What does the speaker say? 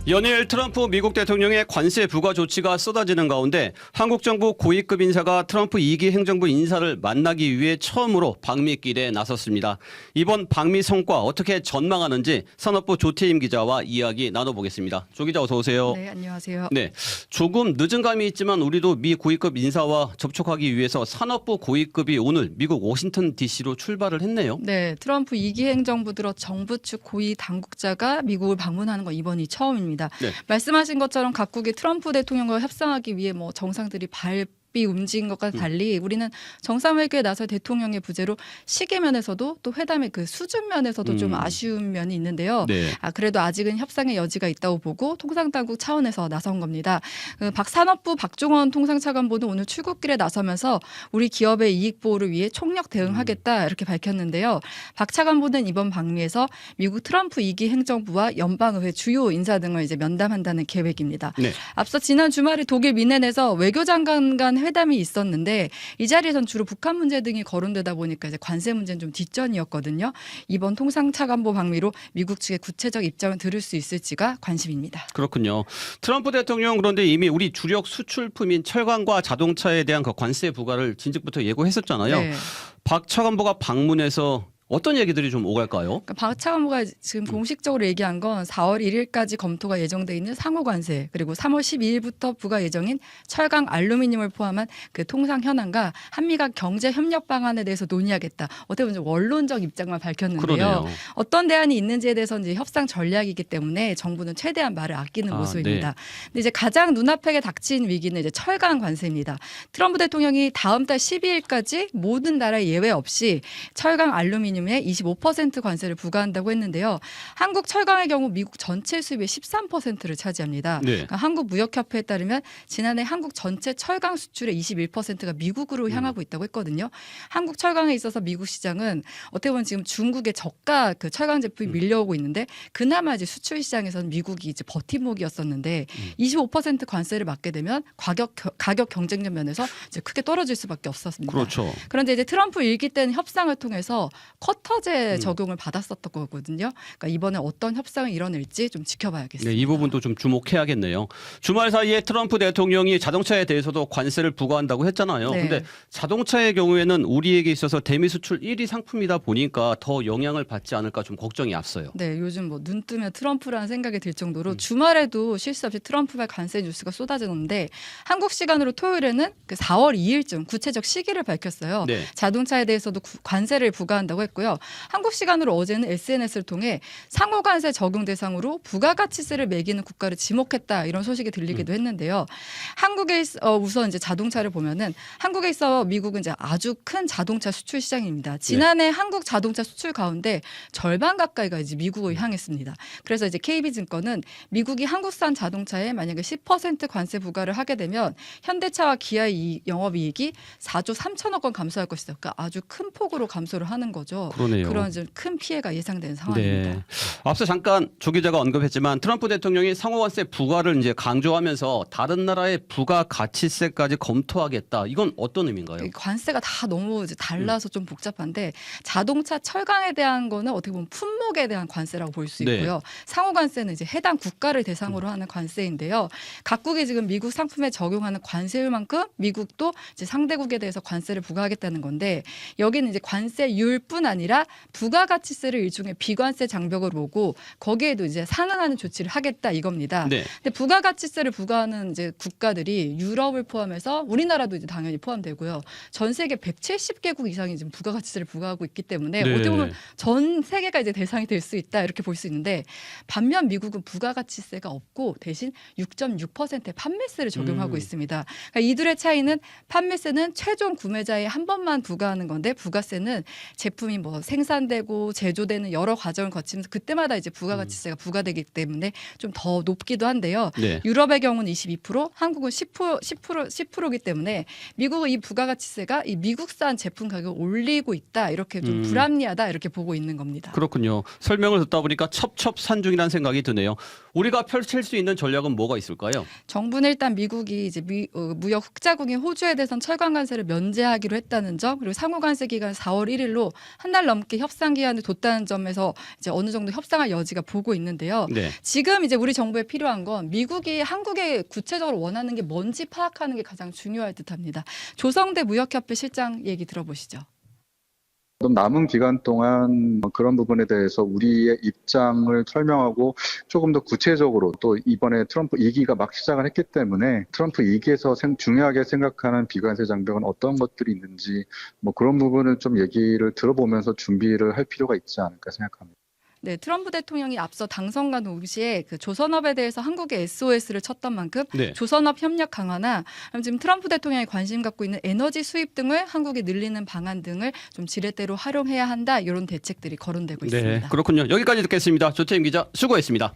연일 트럼프 미국 대통령의 관세 부과 조치가 쏟아지는 가운데 한국 정부 고위급 인사가 트럼프 2기 행정부 인사를 만나기 위해 처음으로 방미길에 나섰습니다. 이번 방미 성과 어떻게 전망하는지 산업부 조태임 기자와 이야기 나눠보겠습니다. 조 기자 어서 오세요. 네, 안녕하세요. 네, 조금 늦은 감이 있지만 우리도 미 고위급 인사와 접촉하기 위해서 산업부 고위급이 오늘 미국 워싱턴 DC로 출발을 했네요. 네, 트럼프 2기 행정부 들어 정부 측 고위 당국자가 미국을 방문하는 건 이번이 처음입니다. 네. 말씀하신 것처럼 각국이 트럼프 대통령과 협상하기 위해 정상들이 움직인 것과 달리 우리는 정상회교에 나설 대통령의 부재로 시기 면에서도 또 회담의 그 수준 면에서도 좀 아쉬운 면이 있는데요. 네. 그래도 아직은 협상의 여지가 있다고 보고 통상당국 차원에서 나선 겁니다. 산업부 박종원 통상차관보는 오늘 출국길에 나서면서 우리 기업의 이익 보호를 위해 총력 대응하겠다 이렇게 밝혔는데요. 박 차관보는 이번 방미에서 미국 트럼프 2기 행정부와 연방의회 주요 인사 등을 이제 면담한다는 계획입니다. 네. 앞서 지난 주말에 독일 미넨에서 외교장관 간 회담이 있었는데 이 자리에선 주로 북한 문제 등이 거론되다 보니까 이제 관세 문제는 좀 뒷전이었거든요. 이번 통상차관보 방미로 미국 측의 구체적 입장을 들을 수 있을지가 관심입니다. 그렇군요. 트럼프 대통령 그런데 이미 우리 주력 수출품인 철강과 자동차에 대한 그 관세 부과를 진즉부터 예고했었잖아요. 네. 박 차관보가 방문해서 어떤 얘기들이 좀 오갈까요? 그러니까 박 차관보가 지금 공식적으로 얘기한 건 4월 1일까지 검토가 예정돼 있는 상호 관세 그리고 3월 12일부터 부과 예정인 철강 알루미늄을 포함한 그 통상 현안과 한미가 경제 협력 방안에 대해서 논의하겠다. 어떻게 보면 원론적 입장만 밝혔는데요. 그러네요. 어떤 대안이 있는지에 대해서는 이제 협상 전략이기 때문에 정부는 최대한 말을 아끼는 모습입니다. 네. 근데 이제 가장 눈앞에 닥친 위기는 이제 철강 관세입니다. 트럼프 대통령이 다음 달 12일까지 모든 나라 예외 없이 철강 알루미늄 에 25% 관세를 부과한다고 했는데요. 한국 철강의 경우 미국 전체 수입의 13%를 차지합니다. 네. 그러니까 한국무역협회에 따르면 지난해 한국 전체 철강 수출의 21%가 미국으로 향하고 있다고 했거든요. 한국 철강에 있어서 미국 시장은 어떻게 보면 지금 중국의 저가 그 철강 제품이 밀려오고 있는데 그나마 이제 수출 시장에서는 미국이 이제 버팀목이었었는데 25% 관세를 맞게 되면 가격 경쟁력 면에서 이제 크게 떨어질 수밖에 없었습니다. 그렇죠. 그런데 이제 트럼프 1기 때는 협상을 통해서 쿼터제 적용을 받았었던 거거든요. 그러니까 이번에 어떤 협상을 이뤄낼지 좀 지켜봐야겠습니다. 네, 이 부분도 좀 주목해야겠네요. 주말 사이에 트럼프 대통령이 자동차에 대해서도 관세를 부과한다고 했잖아요. 네. 근데 자동차의 경우에는 우리에게 있어서 대미 수출 1위 상품이다 보니까 더 영향을 받지 않을까 좀 걱정이 앞서요. 네, 요즘 눈 뜨면 트럼프라는 생각이 들 정도로 주말에도 쉴 수 없이 트럼프발 관세 뉴스가 쏟아지는데 한국 시간으로 토요일에는 그 4월 2일쯤 구체적 시기를 밝혔어요. 네. 자동차에 대해서도 관세를 부과한다고 했고요. 한국 시간으로 어제는 SNS를 통해 상호 관세 적용 대상으로 부가가치세를 매기는 국가를 지목했다 이런 소식이 들리기도 했는데요. 한국에 우선 이제 자동차를 보면은 한국에 있어 미국은 이제 아주 큰 자동차 수출 시장입니다. 지난해 한국 자동차 수출 가운데 절반 가까이가 이제 미국을 향했습니다. 그래서 이제 KB증권은 미국이 한국산 자동차에 만약에 10% 관세 부과를 하게 되면 현대차와 기아의 영업이익이 4조 3천억 원 감소할 것이다. 그러니까 아주 큰 폭으로 감소를 하는 거죠. 그러네요. 그런 좀 큰 피해가 예상되는 상황입니다. 네. 앞서 잠깐 조 기자가 언급했지만 트럼프 대통령이 상호관세 부과를 이제 강조하면서 다른 나라의 부가가치세까지 검토하겠다. 이건 어떤 의미인가요? 이 관세가 다 너무 이제 달라서 좀 복잡한데 자동차 철강에 대한 거는 어떻게 보면 품목에 대한 관세라고 볼 수 있고요. 네. 상호 관세는 이제 해당 국가를 대상으로 하는 관세인데요. 각국이 지금 미국 상품에 적용하는 관세율만큼 미국도 이제 상대국에 대해서 관세를 부과하겠다는 건데 여기는 이제 관세율뿐 아니라 부가가치세를 일종의 비관세 장벽으로 보고 거기에도 이제 상응하는 조치를 하겠다 이겁니다. 네. 근데 부가가치세를 부과하는 이제 국가들이 유럽을 포함해서 우리나라도 이제 당연히 포함되고요. 전 세계 170개국 이상이 지금 부가가치세를 부과하고 있기 때문에 네. 어떻게 보면 전 세계가 이제 대상이 될 수 있다 이렇게 볼 수 있는데 반면 미국은 부가가치세가 없고 대신 6.6%의 판매세를 적용하고 있습니다. 그러니까 이들의 차이는 판매세는 최종 구매자에 한 번만 부과하는 건데 부가세는 제품이 뭐 생산되고 제조되는 여러 과정을 거치면서 그때마다 이제 부가가치세가 부과되기 때문에 좀 더 높기도 한데요. 네. 유럽의 경우는 22%, 한국은 10%이기 때문에 미국은 이 부가가치세가 이 미국산 제품 가격을 올리고 있다 이렇게 좀 불합리하다 이렇게 보고 있는 겁니다. 그렇군요. 설명을 듣다 보니까 첩첩산중이라는 생각이 드네요. 우리가 펼칠 수 있는 전략은 뭐가 있을까요? 정부는 일단 미국이 이제 무역 흑자국인 호주에 대해선 철강 관세를 면제하기로 했다는 점, 그리고 상호 관세 기간 4월 1일로 한 달 넘게 협상 기한을 뒀다는 점에서 이제 어느 정도 협상할 여지가 보고 있는데요. 네. 지금 이제 우리 정부에 필요한 건 미국이 한국에 구체적으로 원하는 게 뭔지 파악하는 게 가장 중요할 듯합니다. 조성대 무역협회 실장 얘기 들어보시죠. 좀 남은 기간 동안 그런 부분에 대해서 우리의 입장을 설명하고 조금 더 구체적으로 또 이번에 트럼프 2기가 막 시작을 했기 때문에 트럼프 2기에서 중요하게 생각하는 비관세 장벽은 어떤 것들이 있는지 뭐 그런 부분을 좀 얘기를 들어보면서 준비를 할 필요가 있지 않을까 생각합니다. 네, 트럼프 대통령이 앞서 당선과 동시에 그 조선업에 대해서 한국에 SOS를 쳤던 만큼 네. 조선업 협력 강화나 지금 트럼프 대통령이 관심 갖고 있는 에너지 수입 등을 한국이 늘리는 방안 등을 좀 지렛대로 활용해야 한다 이런 대책들이 거론되고 있습니다. 네, 그렇군요. 여기까지 듣겠습니다. 조태임 기자 수고했습니다.